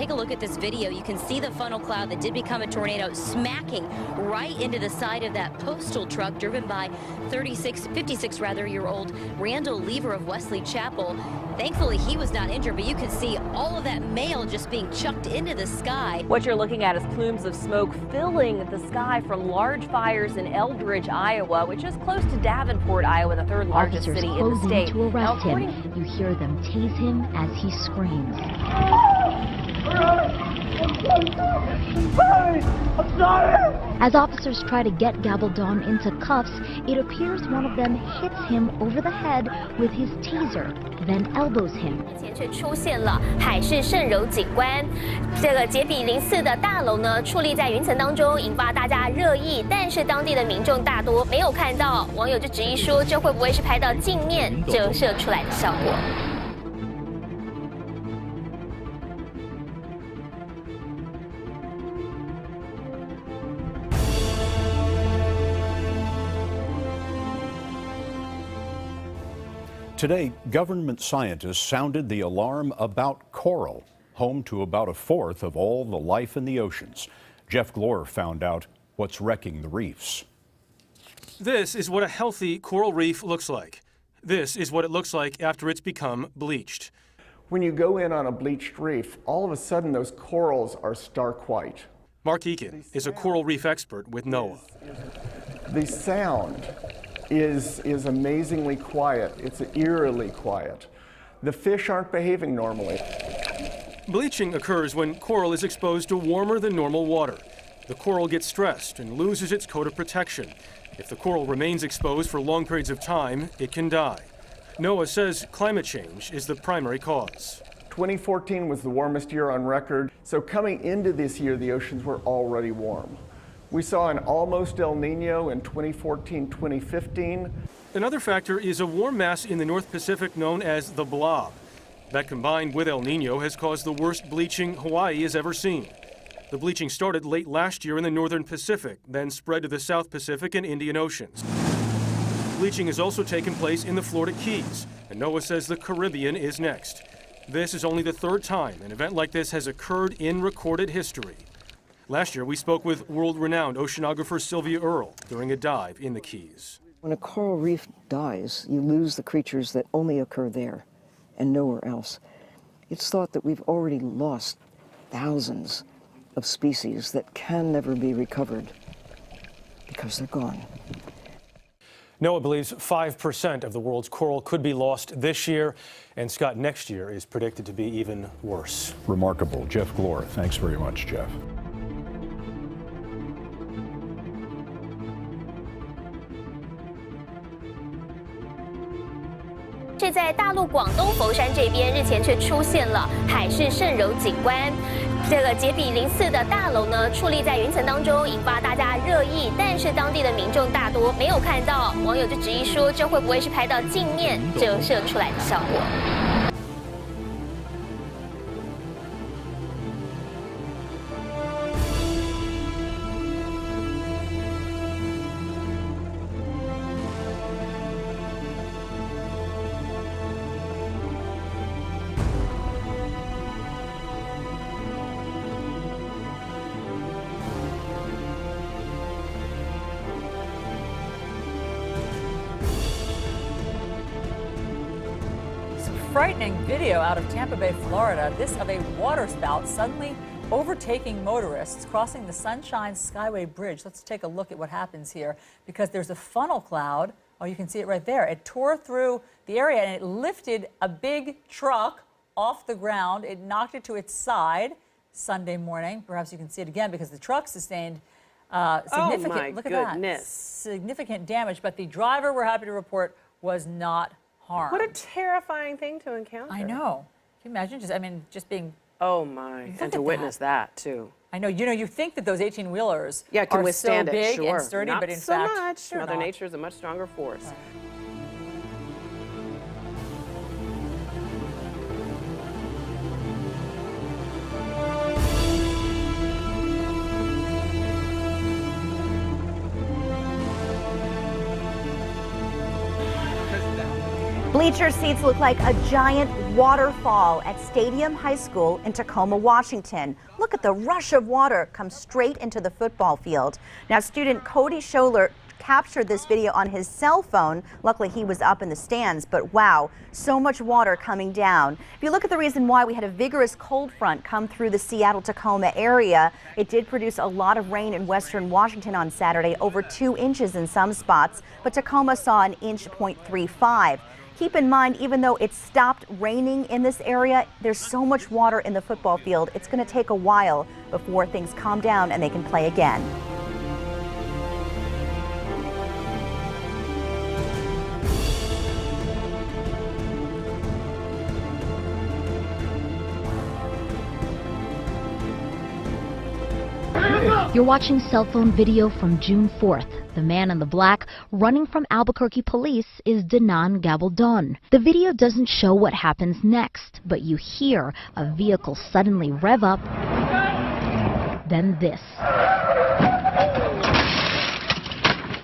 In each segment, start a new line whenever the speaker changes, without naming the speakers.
take a look at this video. You can see the funnel cloud that did become a tornado smacking right into the side of that postal truck driven by 56-year-old Randall Lever of Wesley Chapel. Thankfully, he was not injured, but you can see all of that mail just being chucked into the sky.
What you're looking at is plumes of smoke filling the sky from large fires in Eldridge, Iowa, which is close to Davenport, Iowa, the third largest city in the state.
To arrest him. You hear them tase him as he screams. As officers try to get Gabaldon into cuffs, it appears one of them hits him over the head with his taser, then elbows him.
却出现了海市蜃楼景观，这个杰比04的大楼呢，矗立在云层当中，引发大家热议。但是当地的民众大多没有看到，网友就质疑说，这会不会是拍到镜面折射出来的效果？
Today, government scientists sounded the alarm about coral, home to about a fourth of all the life in the oceans. Jeff Glor found out what's wrecking the reefs.
This is what a healthy coral reef looks like. This is what it looks like after it's become bleached.
When you go in on a bleached reef, all of a sudden those corals are stark white.
Mark Eakin is a coral reef expert with NOAA.
The sound is amazingly quiet. It's eerily quiet. The fish aren't behaving normally.
Bleaching occurs when coral is exposed to warmer than normal water. The coral gets stressed and loses its coat of protection. If the coral remains exposed for long periods of time, it can die. NOAA says climate change is the primary cause.
2014 was the warmest year on record, so coming into this year, the oceans were already warm. We saw an almost El Nino in 2014-2015.
Another factor is a warm mass in the North Pacific known as the blob. That combined with El Nino has caused the worst bleaching Hawaii has ever seen. The bleaching started late last year in the northern Pacific, then spread to the South Pacific and Indian Oceans. Bleaching has also taken place in the Florida Keys, and NOAA says the Caribbean is next. This is only the third time an event like this has occurred in recorded history. Last year, we spoke with world-renowned oceanographer Sylvia Earle during a dive in the Keys.
When a coral reef dies, you lose the creatures that only occur there and nowhere else. It's thought that we've already lost thousands of species that can never be recovered because they're gone.
NOAA believes 5% of the world's coral could be lost this year, and Scott, next year is predicted to be even worse.
Remarkable. Jeff Glor, thanks very much, Jeff.
是在大陆广东佛山这边，日前却出现了海市蜃楼景观。这个杰比04的大楼呢，矗立在云层当中，引发大家热议。但是当地的民众大多没有看到，网友就质疑说，这会不会是拍到镜面折射出来的效果？
Frightening video out of Tampa Bay, Florida. This of a waterspout suddenly overtaking motorists crossing the Sunshine Skyway Bridge. Let's take a look at what happens here because there's a funnel cloud. Oh, you can see it right there. It tore through the area and it lifted a big truck off the ground. It knocked it to its side Sunday morning. Perhaps you can see it again because the truck sustained significant, look at that, significant damage. But the driver, we're happy to report, was not harmed.
What a terrifying thing to encounter.
I know. Can you imagine just being...
Oh my, and to witness that too.
I know, you think that those 18-wheelers
can
are
withstand
so big
it, sure.
and sturdy,
Not
but in
so
fact,
much. Mother Nature is a much stronger force. Right.
Bleacher seats look like a giant waterfall at Stadium High School in Tacoma, Washington. Look at the rush of water come straight into the football field. Now, student Cody Scholler captured this video on his cell phone. Luckily, he was up in the stands, but wow, so much water coming down. If you look at the reason why, we had a vigorous cold front come through the Seattle-Tacoma area. It did produce a lot of rain in western Washington on Saturday, over 2 inches in some spots, but Tacoma saw an inch 0.35. Keep in mind, even though it stopped raining in this area, there's so much water in the football field. It's going to take a while before things calm down and they can play again.
You're watching cell phone video from June 4th. The man in the black running from Albuquerque police is Danan Gabaldon. The video doesn't show what happens next, but you hear a vehicle suddenly rev up, then this.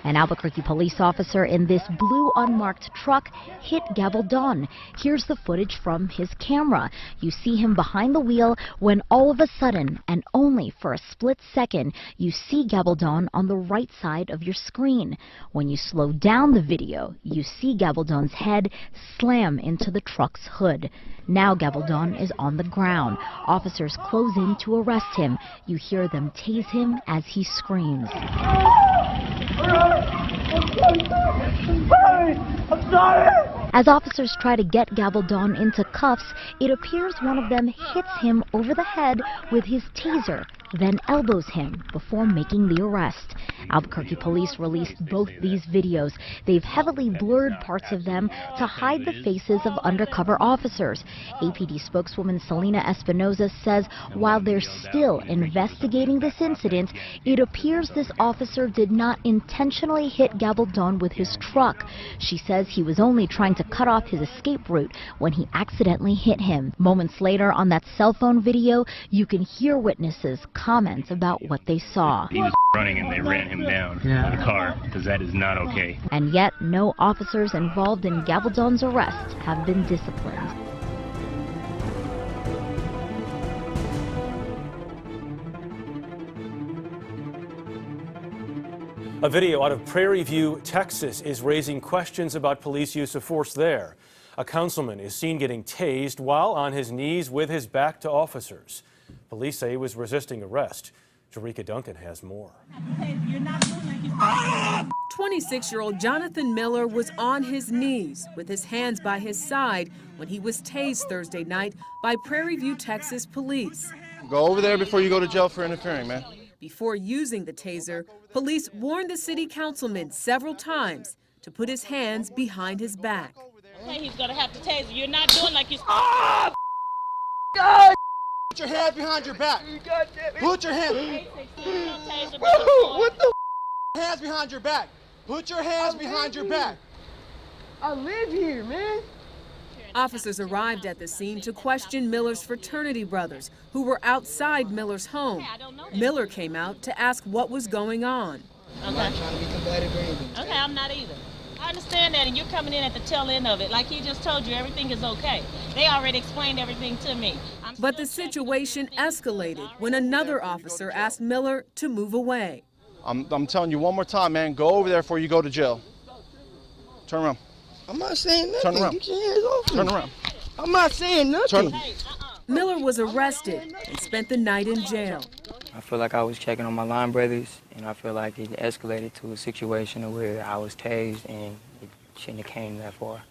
An Albuquerque police officer in this blue unmarked truck hit Gabaldon. Here's the footage from his camera. You see him behind the wheel when all of a sudden, and only for a split second, you see Gabaldon on the right side of your screen. When you slow down the video, you see Gabaldon's head slam into the truck's hood. Now Gabaldon is on the ground. Officers close in to arrest him. You hear them tase him as he screams.
I'm sorry!
As officers try to get Gabaldon into cuffs, it appears one of them hits him over the head with his taser, then elbows him before making the arrest. Albuquerque police released both these videos. They've heavily blurred parts of them to hide the faces of undercover officers. APD spokeswoman Selena Espinoza says while they're still investigating this incident, it appears this officer did not intentionally hit Gabaldon with his truck. She says he was only trying to cut off his escape route when he accidentally hit him. Moments later on that cell phone video, you can hear witnesses comment about what they saw.
He was running and they ran him down with a car, because that is not okay.
And yet, no officers involved in Gabaldon's arrest have been disciplined.
A video out of Prairie View, Texas is raising questions about police use of force there. A councilman is seen getting tased while on his knees with his back to officers. Police say he was resisting arrest. Jerika Duncan has more.
26-year-old Jonathan Miller was on his knees with his hands by his side when he was tased Thursday night by Prairie View, Texas police.
Go over there before you go to jail for interfering, man.
Before using the taser, police warned the city councilman several times to put his hands behind his back.
He's gonna have to taser. You're not doing like you're supposed to.
God! Put your hands behind your back. Put your hands. What the? Hands behind your back. Put your hands behind your back.
I live here, man.
Officers arrived at the scene to question Miller's fraternity brothers, who were outside Miller's home. Miller came out to ask what was going on.
I'm not trying to be combative or anything. Okay, I'm not either. I understand that, and you're coming in at the tail end of it. Like he just told you, everything is okay. They already explained everything to me.
But the situation escalated when another officer asked Miller to move away.
I'm telling you one more time, man. Go over there before you go to jail. Turn around.
I'm not saying nothing.
Turn around.
Get your hands off me.
Turn around.
I'm not saying nothing.
Miller was arrested and spent the night in jail.
I feel like I was checking on my line brothers, and I feel like it escalated to a situation where I was tased, and it shouldn't have came that far.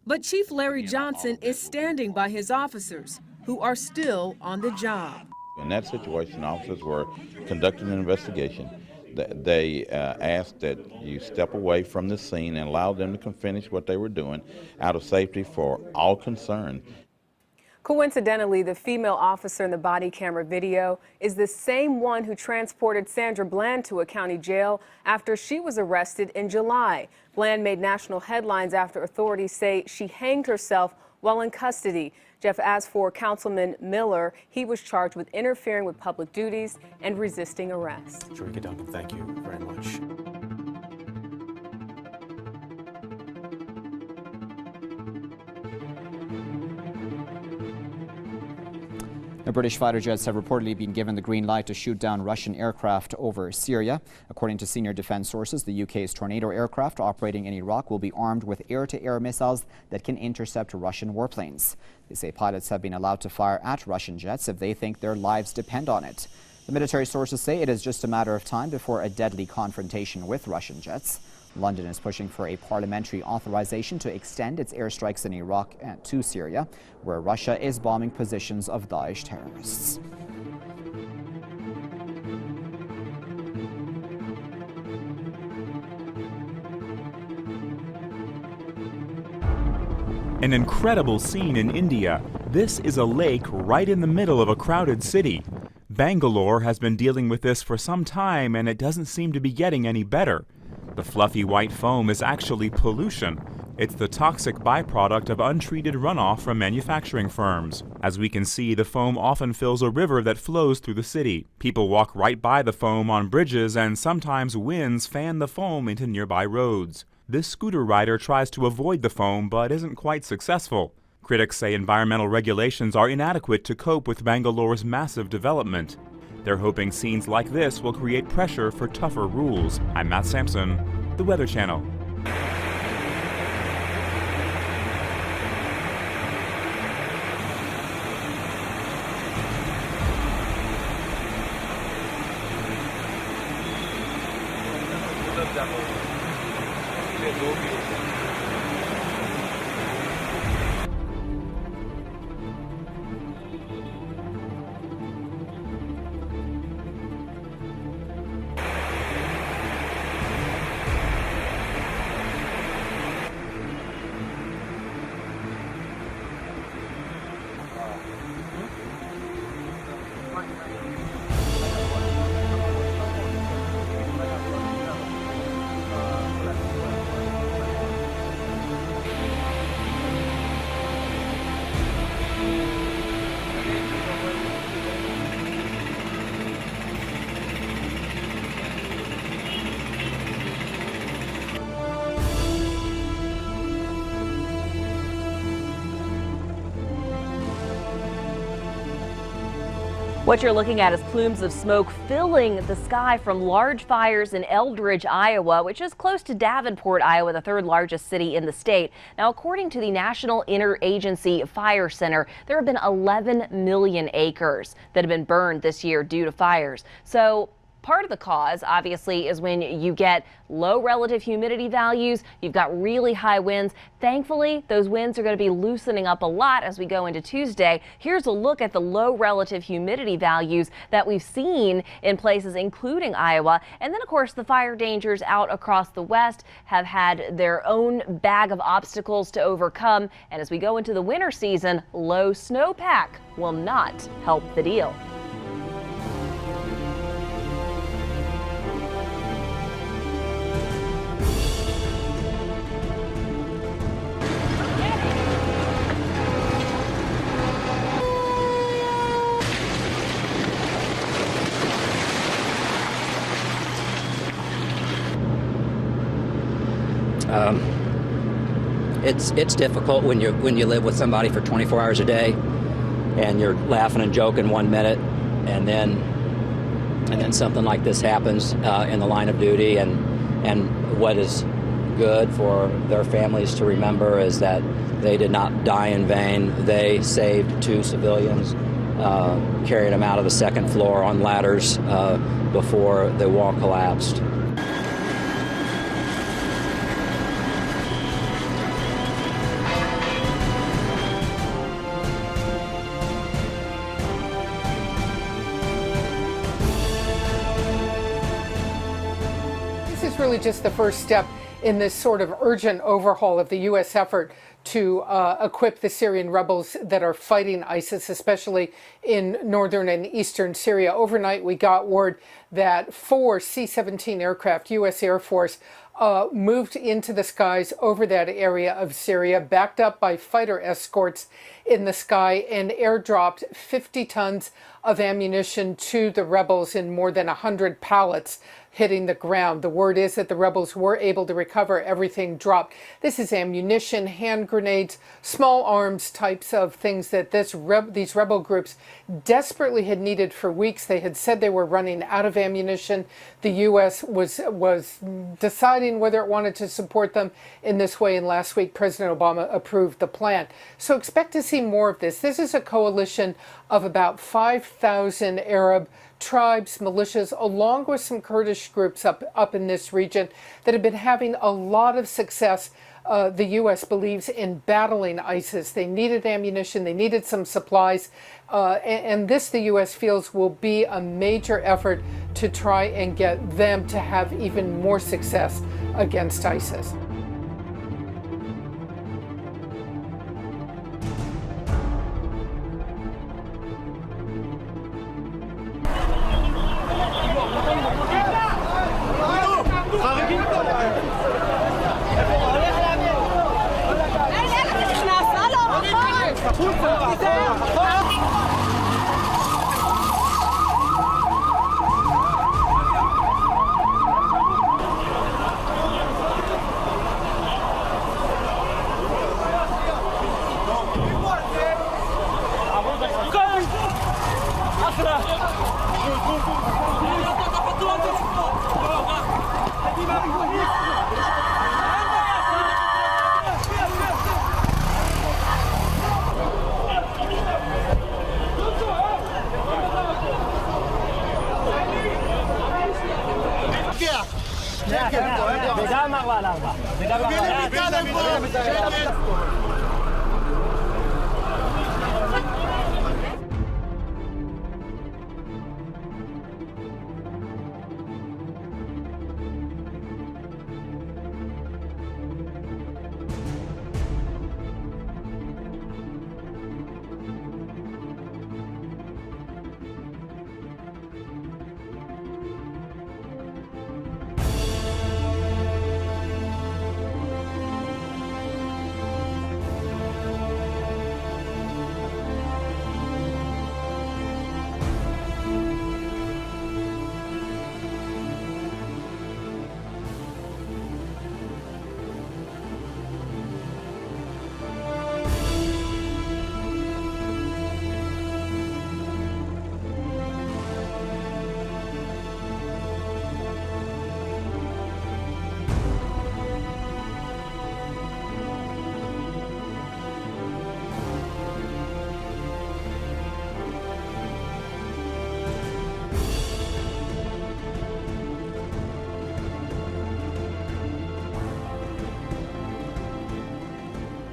But Chief Larry Johnson is standing by his officers, who are still on the job.
In that situation, officers were conducting an investigation. They asked that you step away from the scene and allow them to finish what they were doing out of safety for all concerned.
Coincidentally, the female officer in the body camera video is the same one who transported Sandra Bland to a county jail after she was arrested in July. Bland made national headlines after authorities say she hanged herself while in custody. Jeff, as for Councilman Miller, he was charged with interfering with public duties and resisting arrest.
Jerika Duncan, thank you very much.
The British fighter jets have reportedly been given the green light to shoot down Russian aircraft over Syria. According to senior defense sources, the UK's Tornado aircraft operating in Iraq will be armed with air-to-air missiles that can intercept Russian warplanes. They say pilots have been allowed to fire at Russian jets if they think their lives depend on it. The military sources say it is just a matter of time before a deadly confrontation with Russian jets. London is pushing for a parliamentary authorization to extend its airstrikes in Iraq to Syria, where Russia is bombing positions of Daesh terrorists.
An incredible scene in India. This is a lake right in the middle of a crowded city. Bangalore has been dealing with this for some time, and it doesn't seem to be getting any better. The fluffy white foam is actually pollution. It's the toxic byproduct of untreated runoff from manufacturing firms. As we can see, the foam often fills a river that flows through the city. People walk right by the foam on bridges, and sometimes winds fan the foam into nearby roads. This scooter rider tries to avoid the foam but isn't quite successful. Critics say environmental regulations are inadequate to cope with Bangalore's massive development. They're hoping scenes like this will create pressure for tougher rules. I'm Matt Sampson, The Weather Channel.
What you're looking at is plumes of smoke filling the sky from large fires in Eldridge, Iowa, which is close to Davenport, Iowa, the third largest city in the state. Now, according to the National Interagency Fire Center, there have been 11 million acres that have been burned this year due to fires. So part of the cause, obviously, is when you get low relative humidity values, you've got really high winds. Thankfully, those winds are going to be loosening up a lot as we go into Tuesday. Here's a look at the low relative humidity values that we've seen in places including Iowa. And then, of course, the fire dangers out across the West have had their own bag of obstacles to overcome. And as we go into the winter season, low snowpack will not help the deal.
It's difficult when you live with somebody for 24 hours a day, and you're laughing and joking 1 minute, and then something like this happens in the line of duty, and what is good for their families to remember is that they did not die in vain. They saved 2 civilians, carried them out of the second floor on ladders before the wall collapsed.
Really just the first step in this sort of urgent overhaul of the U.S. effort to equip the Syrian rebels that are fighting ISIS, especially in northern and eastern Syria. Overnight, we got word that 4 C-17 aircraft, U.S. Air Force, moved into the skies over that area of Syria, backed up by fighter escorts in the sky, and airdropped 50 tons of ammunition to the rebels in more than 100 pallets. hitting the ground. The word is that the rebels were able to recover everything dropped. This is ammunition, hand grenades, small arms types of things that these rebel groups desperately had needed for weeks. They had said they were running out of ammunition. The U.S. was deciding whether it wanted to support them in this way, and last week President Obama approved the plan. So expect to see more of this. This is a coalition of about 5,000 Arab tribes, militias, along with some Kurdish groups up in this region that have been having a lot of success. The U.S. believes in battling ISIS. They needed ammunition, they needed some supplies, and this, the U.S. feels, will be a major effort to try and get them to have even more success against ISIS.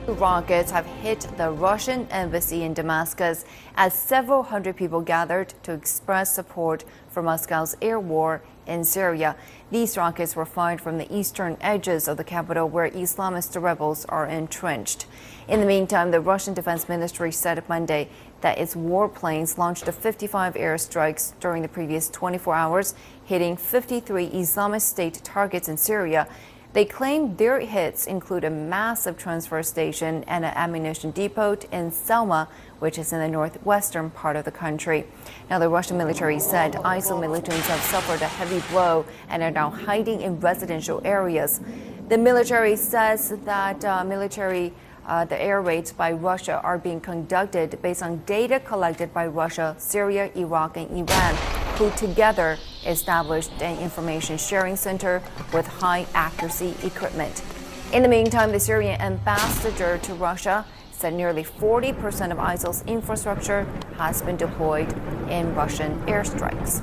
Rockets have hit the Russian embassy in Damascus as several hundred people gathered to express support for Moscow's air war in Syria. These rockets were fired from the eastern edges of the capital where Islamist rebels are entrenched. In the meantime, the Russian Defense Ministry said Monday that its warplanes launched 55 airstrikes during the previous 24 hours, hitting 53 Islamist State targets in Syria. They claim their hits include a massive transfer station and an ammunition depot in Selma, which is in the northwestern part of the country. Now, the Russian military said ISIL militants have suffered a heavy blow and are now hiding in residential areas. The military says that the air raids by Russia are being conducted based on data collected by Russia, Syria, Iraq, and Iran, who together established an information sharing center with high accuracy equipment. In the meantime, the Syrian ambassador to Russia said nearly 40% of ISIL's infrastructure has been deployed in Russian airstrikes.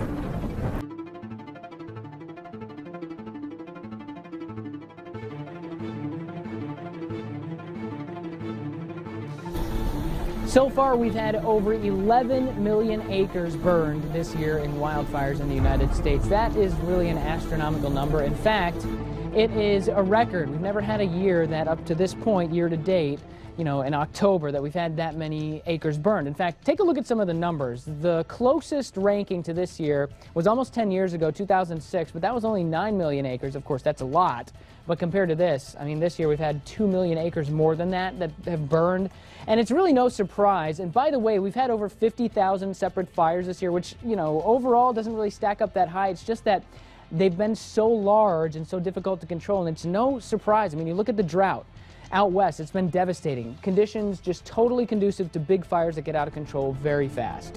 So far, we've had over 11 million acres burned this year in wildfires in the United States. That is really an astronomical number. In fact, it is a record. We've never had a year that up to this point, year to date, in October, that we've had that many acres burned. In fact, take a look at some of the numbers. The closest ranking to this year was almost 10 years ago, 2006, but that was only 9 million acres. Of course, that's a lot. But compared to this, this year we've had 2 million acres more than that have burned. And it's really no surprise. And by the way, we've had over 50,000 separate fires this year, which, overall doesn't really stack up that high. It's just that they've been so large and so difficult to control, and it's no surprise. I mean, you look at the drought out west, it's been devastating. Conditions just totally conducive to big fires that get out of control very fast.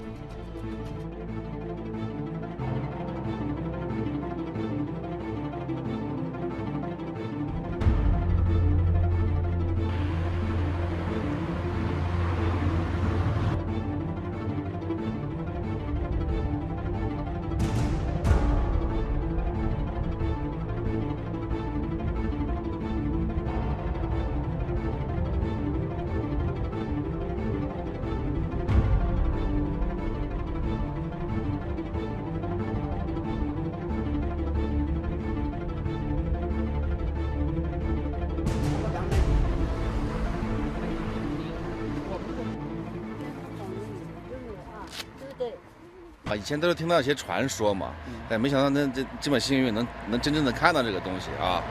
以前都是听到一些传说嘛，但没想到这么幸运能真正的看到这个东西啊，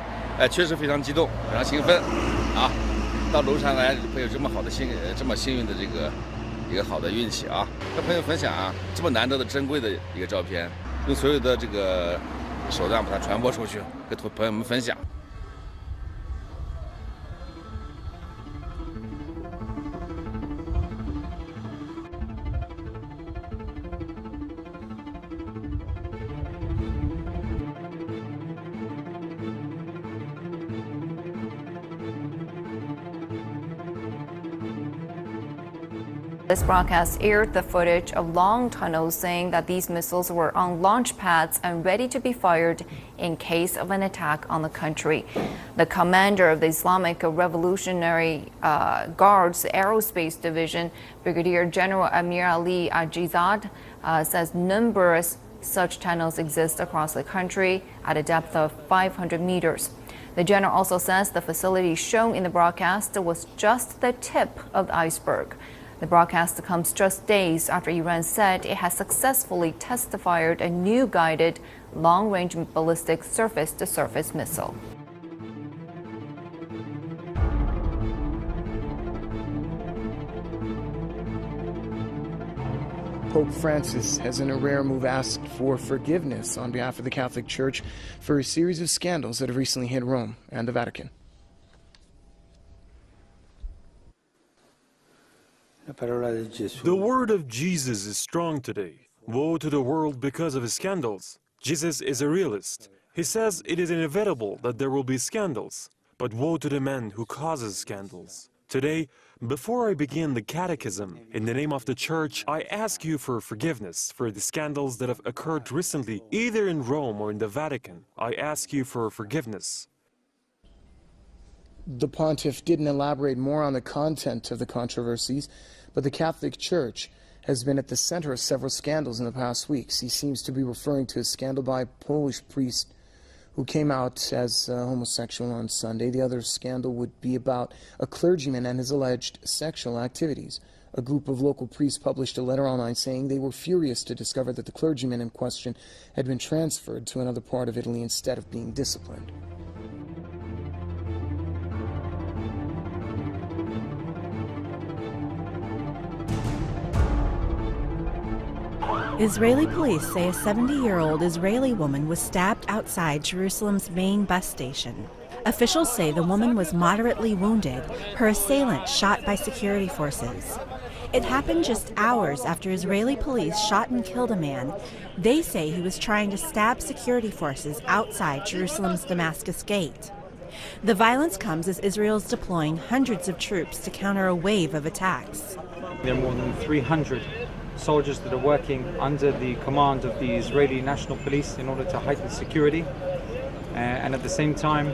确实非常激动，非常兴奋啊！到庐山来会有这么幸运的一个好的运气啊！跟朋友分享啊，这么难得的珍贵的一个照片，用所有的这个手段把它传播出去，跟朋友们分享。
This broadcast aired the footage of long tunnels saying that these missiles were on launch pads and ready to be fired in case of an attack on the country. The commander of the Islamic Revolutionary Guards Aerospace Division, Brigadier General Amir Ali Ajizad, says numerous such tunnels exist across the country at a depth of 500 meters. The general also says the facility shown in the broadcast was just the tip of the iceberg. The broadcast comes just days after Iran said it has successfully test-fired a new guided long-range ballistic surface-to-surface missile.
Pope Francis has, in a rare move, asked for forgiveness on behalf of the Catholic Church for a series of scandals that have recently hit Rome and the Vatican.
The word of Jesus is strong today. Woe to the world because of his scandals. Jesus is a realist. He says it is inevitable that there will be scandals. But woe to the man who causes scandals. Today, before I begin the catechism, in the name of the Church, I ask you for forgiveness for the scandals that have occurred recently, either in Rome or in the Vatican. I ask you for forgiveness.
The pontiff didn't elaborate more on the content of the controversies, but the Catholic Church has been at the center of several scandals in the past weeks. He seems to be referring to a scandal by a Polish priest who came out as homosexual on Sunday. The other scandal would be about a clergyman and his alleged sexual activities. A group of local priests published a letter online saying they were furious to discover that the clergyman in question had been transferred to another part of Italy instead of being disciplined.
Israeli police say a 70-year-old Israeli woman was stabbed outside Jerusalem's main bus station. Officials say the woman was moderately wounded, her assailant shot by security forces. It happened just hours after Israeli police shot and killed a man. They say he was trying to stab security forces outside Jerusalem's Damascus Gate. The violence comes as Israel's deploying hundreds of troops to counter a wave of attacks.
There are more than 300 soldiers that are working under the command of the Israeli National Police in order to heighten security. And at the same time,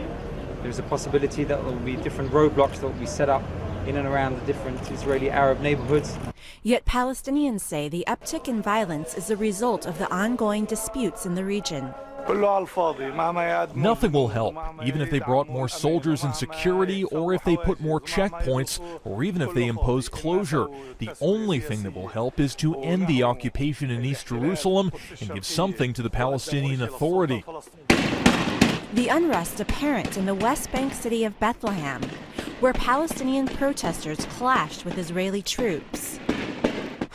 there's a possibility that there will be different roadblocks that will be set up in and around the different Israeli Arab neighborhoods.
Yet Palestinians say the uptick in violence is a result of the ongoing disputes in the region.
Nothing will help, even if they brought more soldiers and security, or if they put more checkpoints, or even if they impose closure. The only thing that will help is to end the occupation in East Jerusalem and give something to the Palestinian Authority.
The unrest apparent in the West Bank city of Bethlehem, where Palestinian protesters clashed with Israeli troops.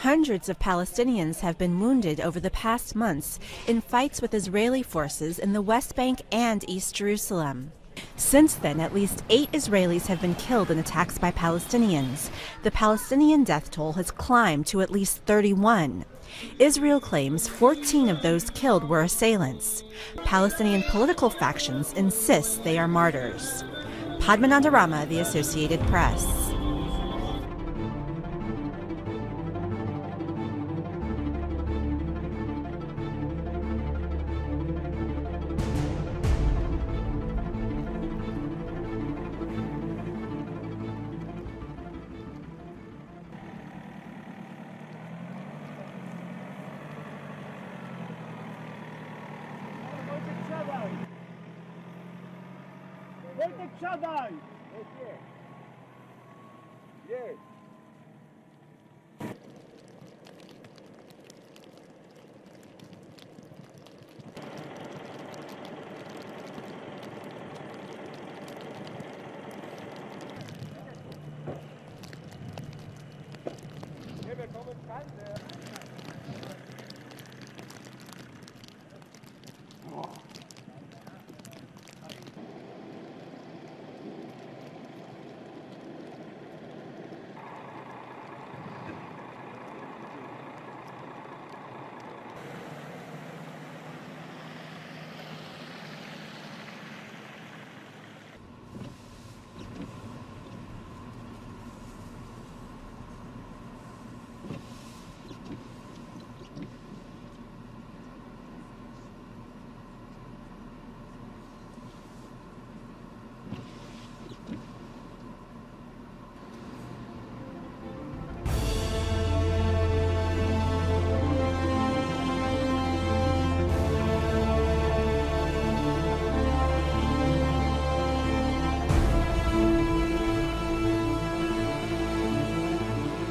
Hundreds of Palestinians have been wounded over the past months in fights with Israeli forces in the West Bank and East Jerusalem. Since then, at least 8 Israelis have been killed in attacks by Palestinians. The Palestinian death toll has climbed to at least 31. Israel claims 14 of those killed were assailants. Palestinian political factions insist they are martyrs. Padmananda Rama, The Associated Press.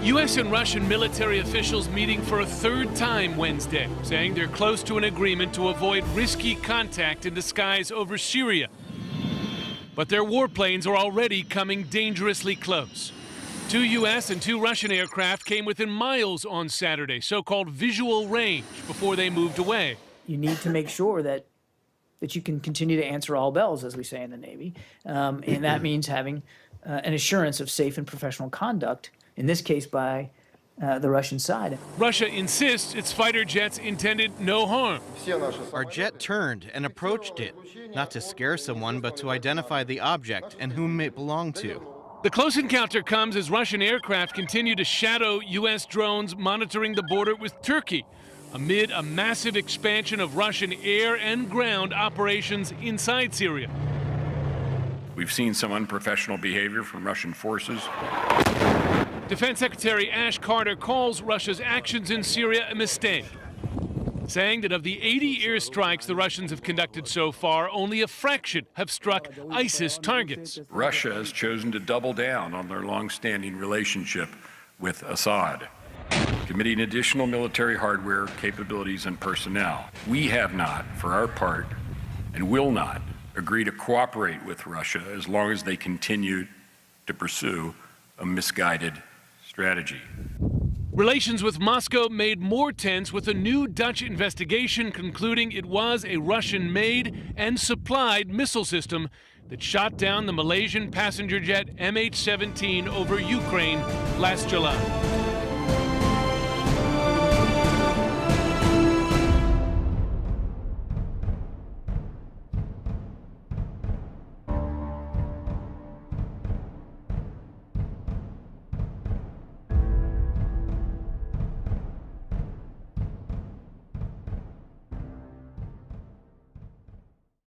U.S. and Russian military officials meeting for a third time Wednesday, saying they're close to an agreement to avoid risky contact in the skies over Syria. But their warplanes are already coming dangerously close. 2 U.S. and 2 Russian aircraft came within miles on Saturday, so-called visual range, before they moved away.
You need to make sure that you can continue to answer all bells, as we say in the Navy. And that means having an assurance of safe and professional conduct, in this case by the Russian side.
Russia insists its fighter jets intended no harm.
Our jet turned and approached it, not to scare someone, but to identify the object and whom it belonged to.
The close encounter comes as Russian aircraft continue to shadow U.S. drones monitoring the border with Turkey, amid a massive expansion of Russian air and ground operations inside Syria.
We've seen some unprofessional behavior from Russian forces.
Defense Secretary Ash Carter calls Russia's actions in Syria a mistake, saying that of the 80 airstrikes the Russians have conducted so far, only a fraction have struck ISIS targets.
Russia has chosen to double down on their long-standing relationship with Assad, committing additional military hardware, capabilities, and personnel. We have not, for our part, and will not, agree to cooperate with Russia as long as they continue to pursue a misguided strategy.
Relations with Moscow made more tense with a new Dutch investigation concluding it was a Russian-made and supplied missile system that shot down the Malaysian passenger jet MH17 over Ukraine last July.